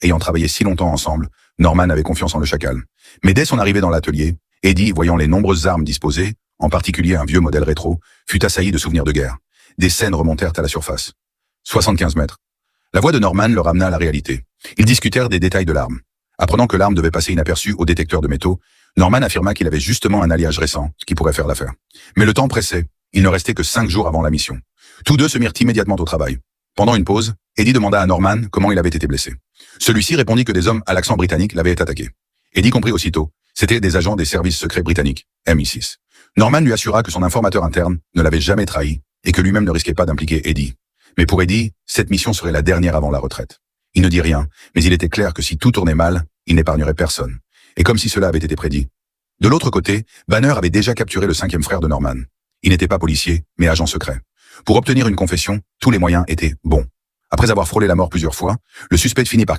ayant travaillé si longtemps ensemble, Norman avait confiance en le chacal. Mais dès son arrivée dans l'atelier, Eddie, voyant les nombreuses armes disposées, en particulier un vieux modèle rétro, fut assailli de souvenirs de guerre. Des scènes remontèrent à la surface. 75 mètres. La voix de Norman le ramena à la réalité. Ils discutèrent des détails de l'arme. Apprenant que l'arme devait passer inaperçue au détecteur de métaux, Norman affirma qu'il avait justement un alliage récent, qui pourrait faire l'affaire. Mais le temps pressait. Il ne restait que 5 jours avant la mission. Tous deux se mirent immédiatement au travail. Pendant une pause, Eddie demanda à Norman comment il avait été blessé. Celui-ci répondit que des hommes à l'accent britannique l'avaient attaqué. Eddie comprit aussitôt. C'étaient des agents des services secrets britanniques, MI6. Norman lui assura que son informateur interne ne l'avait jamais trahi et que lui-même ne risquait pas d'impliquer Eddie. Mais pour Eddie, cette mission serait la dernière avant la retraite. Il ne dit rien, mais il était clair que si tout tournait mal, il n'épargnerait personne. Et comme si cela avait été prédit. De l'autre côté, Banner avait déjà capturé le 5e frère de Norman. Il n'était pas policier, mais agent secret. Pour obtenir une confession, tous les moyens étaient bons. Après avoir frôlé la mort plusieurs fois, le suspect finit par